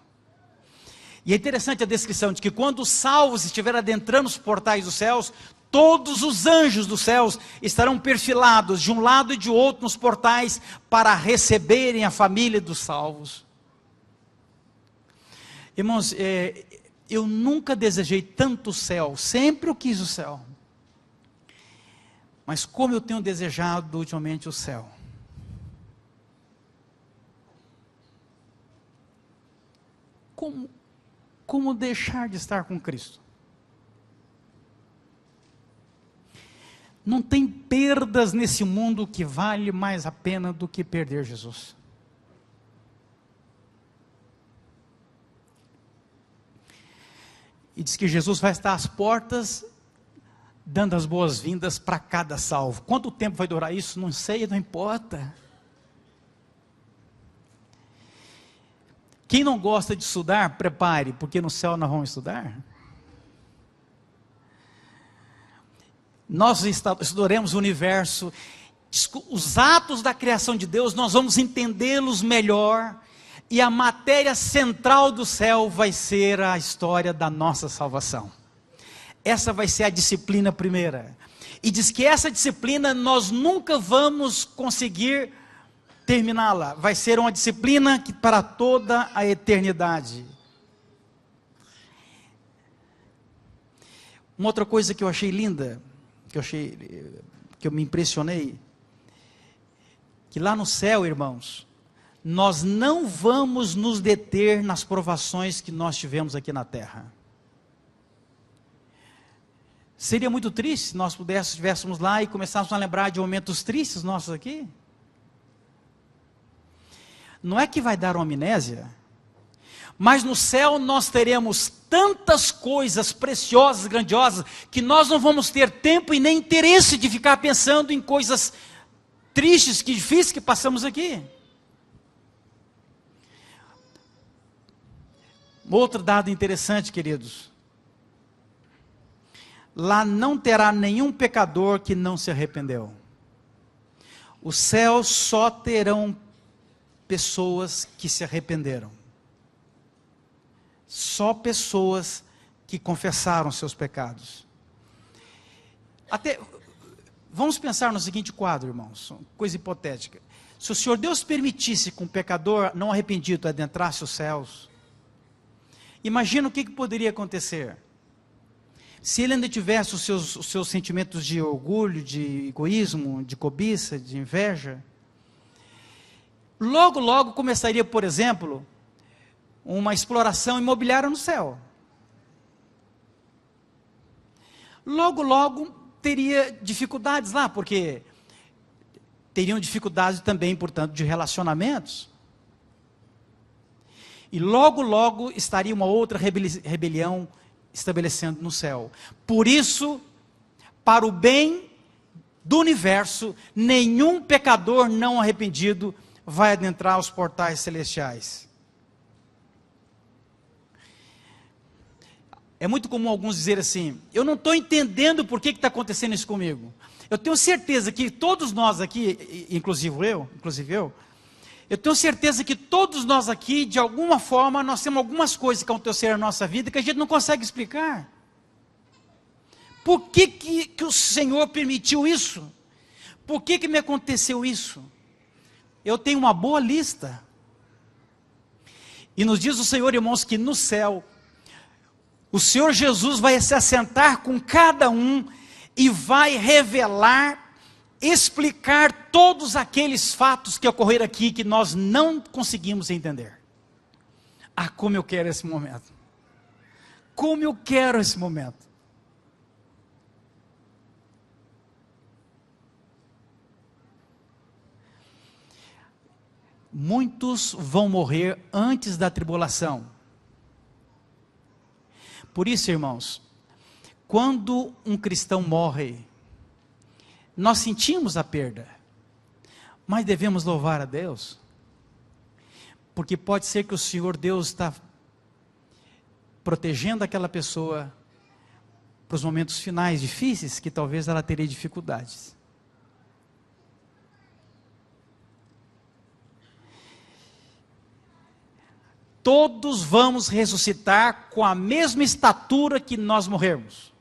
E é interessante a descrição de que quando os salvos estiverem adentrando os portais dos céus, todos os anjos dos céus estarão perfilados de um lado e de outro nos portais para receberem a família dos salvos. Irmãos, eu nunca desejei tanto o céu, sempre eu quis o céu. Mas como eu tenho desejado ultimamente o céu. Como deixar de estar com Cristo? Não tem perdas nesse mundo que vale mais a pena do que perder Jesus. E diz que Jesus vai estar às portas, dando as boas-vindas para cada salvo. Quanto tempo vai durar isso? Não sei, não importa. Quem não gosta de estudar, prepare, porque no céu nós vamos estudar. Nós estudaremos o universo, os atos da criação de Deus, nós vamos entendê-los melhor, e a matéria central do céu vai ser a história da nossa salvação. Essa vai ser a disciplina primeira. E diz que essa disciplina nós nunca vamos conseguir terminá-la. Vai ser uma disciplina que para toda a eternidade. Uma outra coisa que eu achei linda, que eu me impressionei, que lá no céu, irmãos, nós não vamos nos deter nas provações que nós tivemos aqui na terra. Seria muito triste se nós estivéssemos lá e começássemos a lembrar de momentos tristes nossos aqui. Não é que vai dar uma amnésia, mas no céu nós teremos tantas coisas preciosas, grandiosas, que nós não vamos ter tempo e nem interesse de ficar pensando em coisas tristes, que difíceis que passamos aqui. Outro dado interessante, queridos. Lá não terá nenhum pecador que não se arrependeu. Os céus só terão pessoas que se arrependeram. Só pessoas que confessaram seus pecados. Vamos pensar no seguinte quadro, irmãos, coisa hipotética. Se o Senhor Deus permitisse que um pecador não arrependido adentrasse os céus, imagina o que poderia acontecer. Se ele ainda tivesse os seus sentimentos de orgulho, de egoísmo, de cobiça, de inveja, logo, logo começaria, por exemplo, uma exploração imobiliária no céu. Logo, logo teria dificuldades lá, porque teriam dificuldades também, portanto, de relacionamentos. E logo, logo estaria uma outra rebelião estabelecendo no céu. Por isso, para o bem do universo, nenhum pecador não arrependido vai adentrar os portais celestiais. É muito comum alguns dizer assim: eu não estou entendendo por que está acontecendo isso comigo. Eu tenho certeza que todos nós aqui, inclusive eu tenho certeza que todos nós aqui, de alguma forma, nós temos algumas coisas que aconteceram na nossa vida que a gente não consegue explicar. Por que o Senhor permitiu isso? Por que me aconteceu isso? Eu tenho uma boa lista. E nos diz o Senhor, irmãos, que no céu, o Senhor Jesus vai se assentar com cada um e vai revelar, explicar todos aqueles fatos que ocorreram aqui que nós não conseguimos entender. Ah, como eu quero esse momento. Como eu quero esse momento. Muitos vão morrer antes da tribulação. Por isso, irmãos, quando um cristão morre, nós sentimos a perda. Mas devemos louvar a Deus, porque pode ser que o Senhor Deus está protegendo aquela pessoa para os momentos finais difíceis, que talvez ela teria dificuldades. Todos vamos ressuscitar com a mesma estatura que nós morrermos.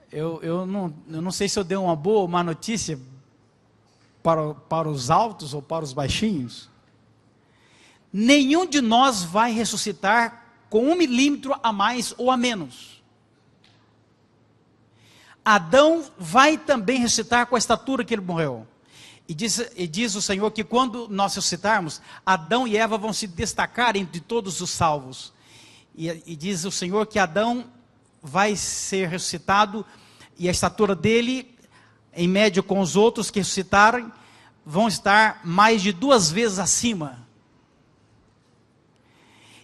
Eu não sei se eu dei uma boa ou má notícia para os altos ou para os baixinhos. Nenhum de nós vai ressuscitar com 1 milímetro a mais ou a menos. Adão vai também ressuscitar com a estatura que ele morreu. E diz o Senhor que quando nós ressuscitarmos, Adão e Eva vão se destacar entre todos os salvos. E diz o Senhor que Adão vai ser ressuscitado, e a estatura dele, em média com os outros que ressuscitarem, vão estar mais de 2 vezes acima.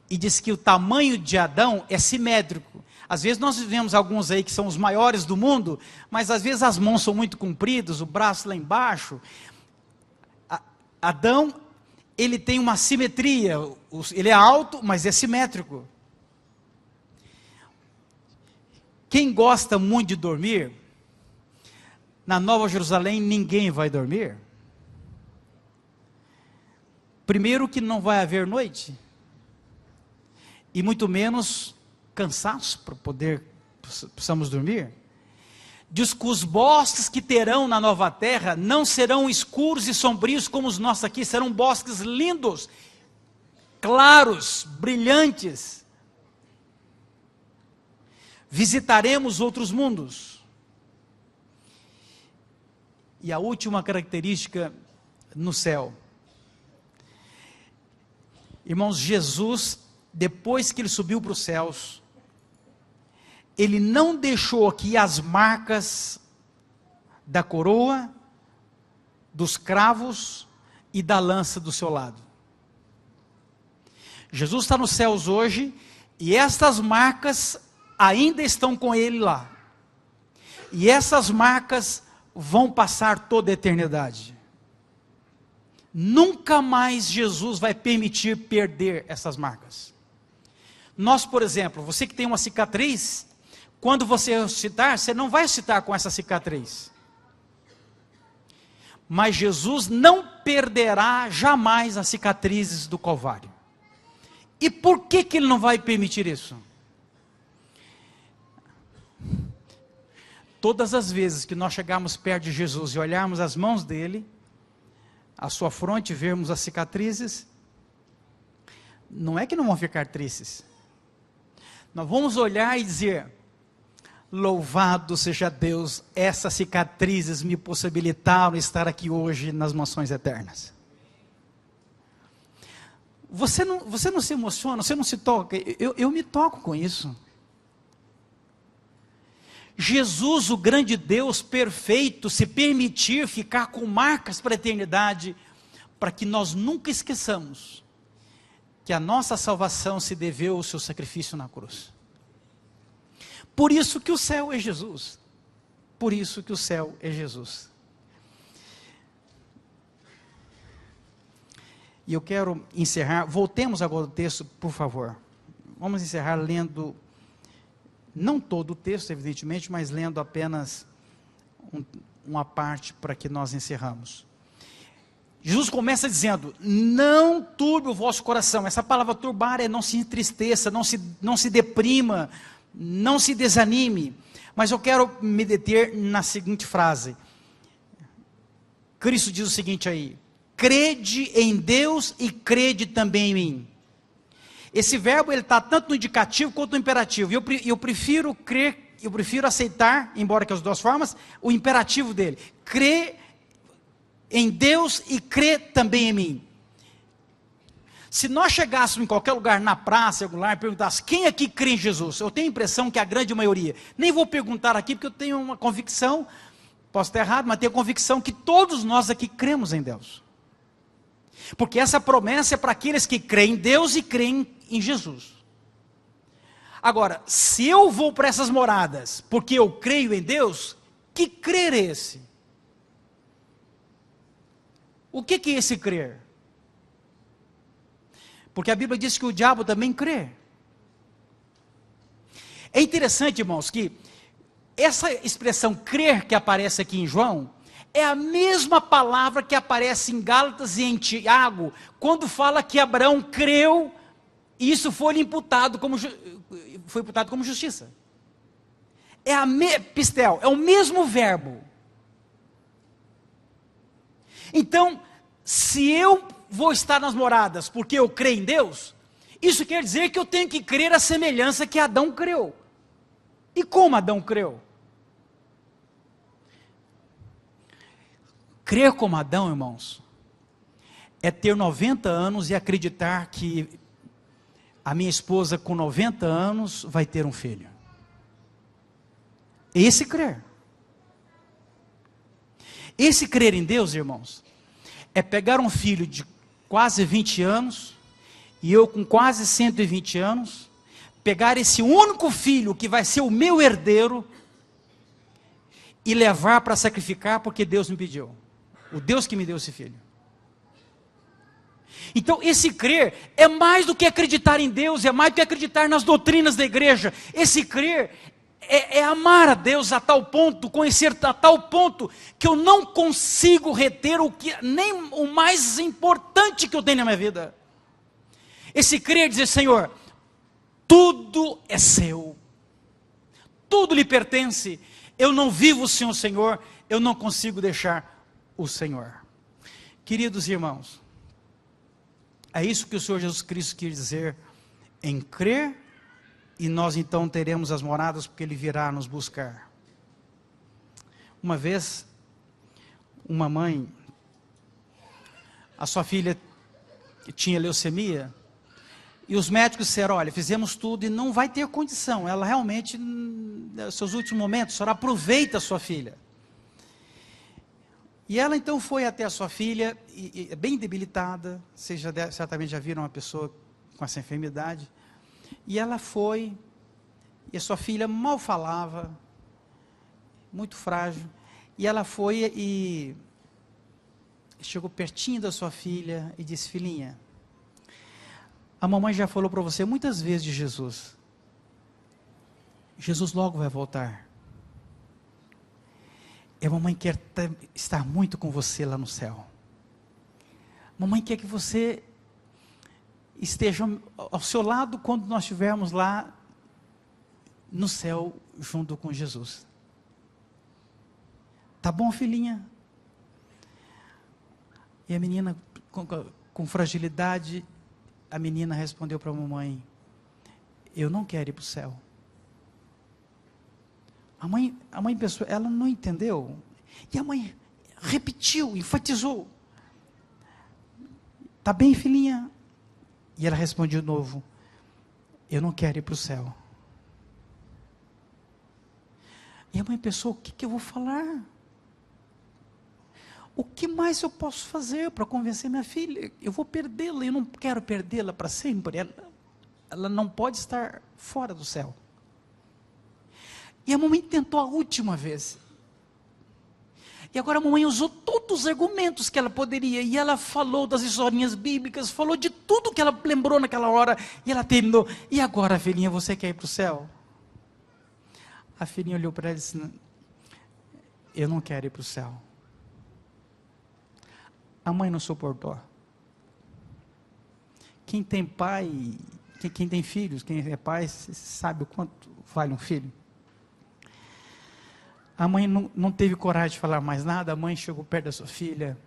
E diz que o tamanho de Adão é simétrico. Às vezes nós vemos alguns aí que são os maiores do mundo, mas às vezes as mãos são muito compridas, o braço lá embaixo. Adão, ele tem uma simetria, ele é alto, mas é simétrico. Quem gosta muito de dormir, na Nova Jerusalém ninguém vai dormir. Primeiro que não vai haver noite, e muito menos cansaço para possamos dormir. Diz que os bosques que terão na nova terra não serão escuros e sombrios como os nossos aqui, serão bosques lindos, claros, brilhantes. Visitaremos outros mundos. E a última característica no céu. Irmãos, Jesus, depois que ele subiu para os céus, ele não deixou aqui as marcas da coroa, dos cravos e da lança do seu lado. Jesus está nos céus hoje, e estas marcas ainda estão com ele lá. E essas marcas vão passar toda a eternidade. Nunca mais Jesus vai permitir perder essas marcas. Nós, por exemplo, você que tem uma cicatriz, quando você ressuscitar, você não vai ressuscitar com essa cicatriz. Mas Jesus não perderá jamais as cicatrizes do Calvário. E por que ele não vai permitir isso? Todas as vezes que nós chegarmos perto de Jesus e olharmos as mãos dele, a sua fronte, vermos as cicatrizes, não é que não vão ficar tristes. Nós vamos olhar e dizer: louvado seja Deus, essas cicatrizes me possibilitaram estar aqui hoje nas mansões eternas. Você não se emociona, você não se toca? Eu me toco com isso. Jesus, o grande Deus perfeito, se permitir ficar com marcas para a eternidade, para que nós nunca esqueçamos que a nossa salvação se deveu ao seu sacrifício na cruz. Por isso que o céu é Jesus. Por isso que o céu é Jesus. E eu quero encerrar, voltemos agora ao texto, por favor. Vamos encerrar lendo, não todo o texto, evidentemente, mas lendo apenas uma parte para que nós encerramos. Jesus começa dizendo: não turbe o vosso coração. Essa palavra turbar é não se entristeça, não se deprima, não se desanime. Mas eu quero me deter na seguinte frase. Cristo diz o seguinte aí: crede em Deus e crede também em mim. Esse verbo ele está tanto no indicativo quanto no imperativo. E eu prefiro crer, eu prefiro aceitar, embora que as duas formas, o imperativo dele. Crê em Deus e crê também em mim. Se nós chegássemos em qualquer lugar, na praça, em algum lugar, e perguntássemos: quem aqui crê em Jesus? Eu tenho a impressão que a grande maioria. Nem vou perguntar aqui, porque eu tenho uma convicção, posso estar errado, mas tenho a convicção que todos nós aqui cremos em Deus. Porque essa promessa é para aqueles que creem em Deus e creem em Jesus. Agora, se eu vou para essas moradas porque eu creio em Deus, Que crer é esse? O que é esse crer? Porque a Bíblia diz que o diabo também crê. É interessante, irmãos, que essa expressão crer que aparece aqui em João, é a mesma palavra que aparece em Gálatas e em Tiago, quando fala que Abraão creu, e isso foi imputado como justiça. Pistel, é o mesmo verbo. Então, se eu vou estar nas moradas porque eu creio em Deus, isso quer dizer que eu tenho que crer a semelhança que Adão creu. E como Adão creu? Crer como Adão, irmãos, é ter 90 anos e acreditar que a minha esposa com 90 anos vai ter um filho. Esse crer. Esse crer em Deus, irmãos, é pegar um filho de quase 20 anos, e eu com quase 120 anos, pegar esse único filho que vai ser o meu herdeiro, e levar para sacrificar porque Deus me pediu. O Deus que me deu esse filho. Então esse crer é mais do que acreditar em Deus, é mais do que acreditar nas doutrinas da igreja. Esse crer é amar a Deus a tal ponto, conhecer a tal ponto, que eu não consigo reter nem o mais importante que eu tenho na minha vida. Esse crer é dizer: Senhor, tudo é seu, tudo lhe pertence, eu não vivo sem o Senhor, eu não consigo deixar o Senhor. Queridos irmãos, é isso que o Senhor Jesus Cristo quis dizer em crer, e nós então teremos as moradas, porque Ele virá nos buscar. Uma vez, uma mãe, a sua filha tinha leucemia, e os médicos disseram: olha, fizemos tudo e não vai ter condição, ela realmente, nos seus últimos momentos, a senhora aproveita a sua filha. E ela então foi até a sua filha, bem debilitada, vocês certamente já viram uma pessoa com essa enfermidade, e ela foi, e a sua filha mal falava, muito frágil, e ela foi e chegou pertinho da sua filha e disse: filhinha, a mamãe já falou para você muitas vezes de Jesus, Jesus logo vai voltar, e a mamãe quer estar muito com você lá no céu, mamãe quer que você esteja ao seu lado quando nós estivermos lá no céu junto com Jesus. Tá bom, filhinha? E a menina, com fragilidade, a menina respondeu para a mamãe: eu não quero ir para o céu. A mãe pensou, ela não entendeu, e a mãe repetiu, enfatizou: tá bem, filhinha? E ela respondeu de novo: eu não quero ir para o céu. E a mãe pensou: o que eu vou falar? O que mais eu posso fazer para convencer minha filha? Eu vou perdê-la, eu não quero perdê-la para sempre, ela não pode estar fora do céu. E a mamãe tentou a última vez, e agora a mamãe usou todos os argumentos que ela poderia, e ela falou das historinhas bíblicas, falou de tudo que ela lembrou naquela hora, e ela terminou: e agora, filhinha, você quer ir para o céu? A filhinha olhou para ela e disse: eu não quero ir para o céu. A mãe não suportou. Quem tem pai, quem tem filhos, quem é pai, sabe o quanto vale um filho. A mãe não teve coragem de falar mais nada. A mãe chegou perto da sua filha,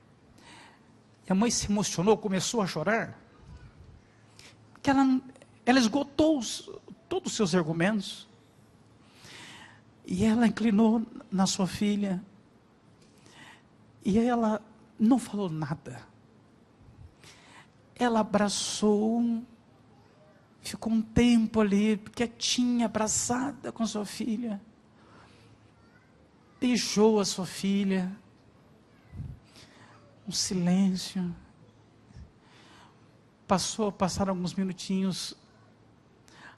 e a mãe se emocionou, começou a chorar, porque ela esgotou todos os seus argumentos, e ela inclinou na sua filha, e ela não falou nada. Ela abraçou, ficou um tempo ali, quietinha, abraçada com a sua filha, beijou a sua filha, um silêncio. Passaram alguns minutinhos,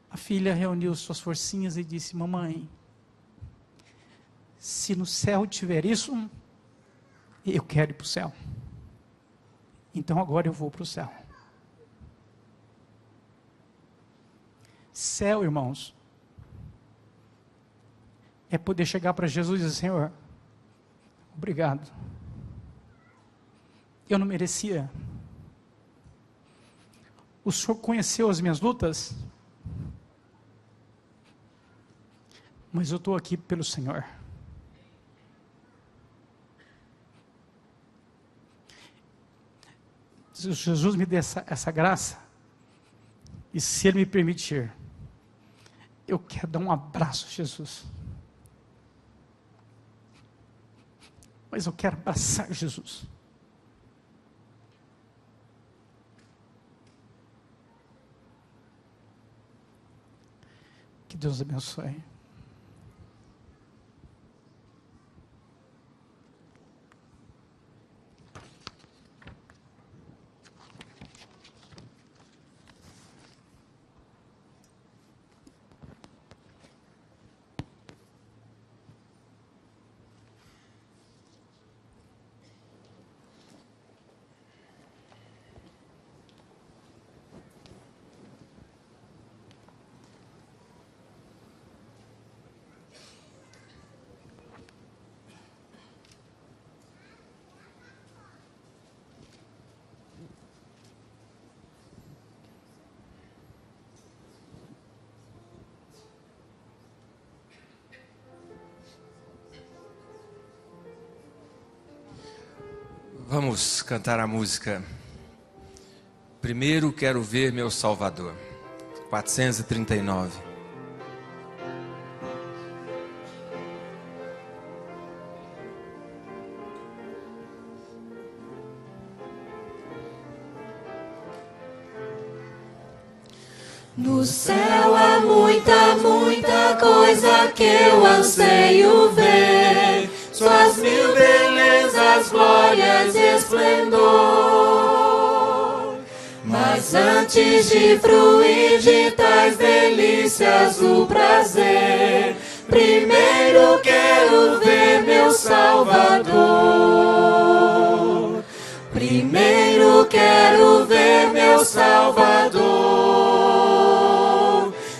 a filha reuniu suas forcinhas e disse: mamãe, se no céu tiver isso, eu quero ir para o céu. Então agora eu vou para o céu. Céu, irmãos, é poder chegar para Jesus e dizer: Senhor, obrigado. Eu não merecia. O Senhor conheceu as minhas lutas, mas eu estou aqui pelo Senhor. Se Jesus me dê essa graça, e se Ele me permitir, eu quero dar um abraço a Jesus. Mas eu quero abraçar Jesus. Que Deus abençoe. Vamos cantar a música Primeiro Quero Ver Meu Salvador, 439. No céu há muita, muita coisa que eu anseio ver, suas mil belezas, glórias e esplendor. Mas antes de fruir de tais delícias o prazer, primeiro quero ver meu Salvador. Primeiro quero ver meu Salvador.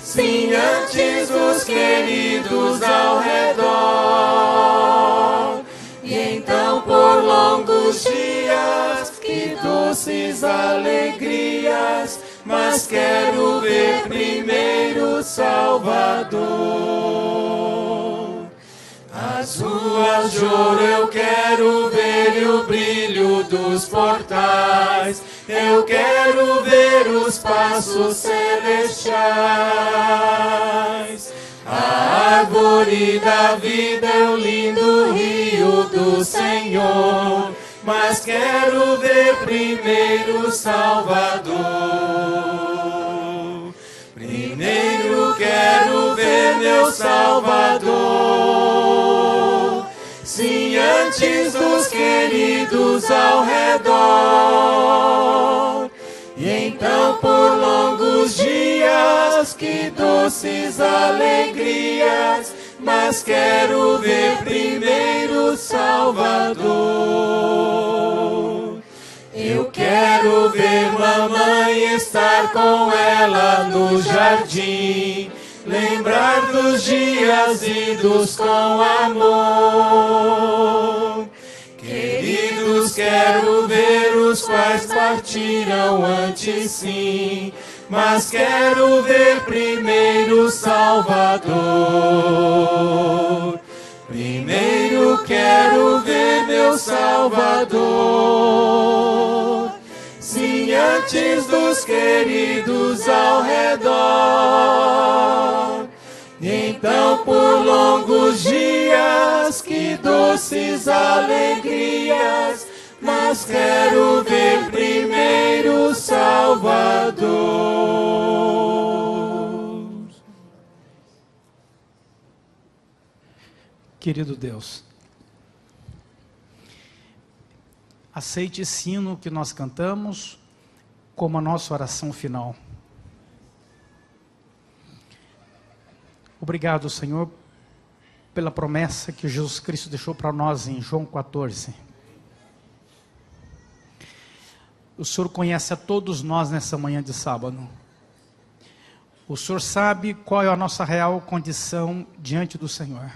Sim, antes dos queridos ao redor. E então por longos dias, que doces alegrias, mas quero ver primeiro Salvador. As ruas de ouro eu quero ver e o brilho dos portais, eu quero ver os passos celestiais. A árvore da vida é o lindo rio do Senhor, mas quero ver primeiro Salvador. Primeiro quero ver meu Salvador. Sim, antes dos queridos ao redor. E então por longos dias, que doces alegrias, mas quero ver primeiro Salvador. Eu quero ver mamãe, estar com ela no jardim, lembrar dos dias idos com amor. Queridos, quero ver os quais partiram antes sim, mas quero ver primeiro Salvador. Primeiro quero ver meu Salvador. Sim, antes dos queridos ao redor. Então por longos dias, que doces alegrias, mas quero ver primeiro Salvador. Querido Deus, aceite esse hino que nós cantamos como a nossa oração final. Obrigado, Senhor, pela promessa que Jesus Cristo deixou para nós em João 14. O Senhor conhece a todos nós nessa manhã de sábado. O Senhor sabe qual é a nossa real condição diante do Senhor.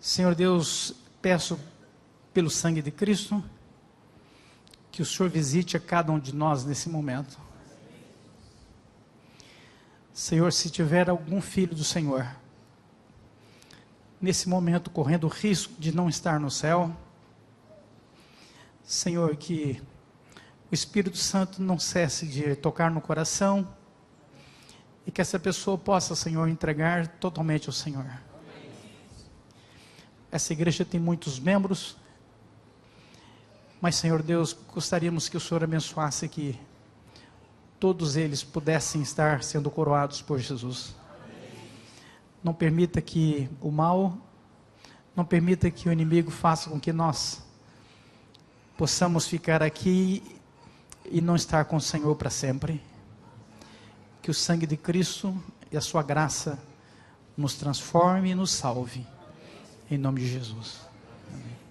Senhor Deus, peço pelo sangue de Cristo, que o Senhor visite a cada um de nós nesse momento. Senhor, se tiver algum filho do Senhor, nesse momento correndo o risco de não estar no céu, Senhor, que o Espírito Santo não cesse de tocar no coração, e que essa pessoa possa, Senhor, entregar totalmente ao Senhor. Essa igreja tem muitos membros, mas, Senhor Deus, gostaríamos que o Senhor abençoasse que todos eles pudessem estar sendo coroados por Jesus. Não permita que o mal, não permita que o inimigo faça com que nós possamos ficar aqui e não estar com o Senhor para sempre. Que o sangue de Cristo e a sua graça nos transforme e nos salve. Em nome de Jesus. Amém.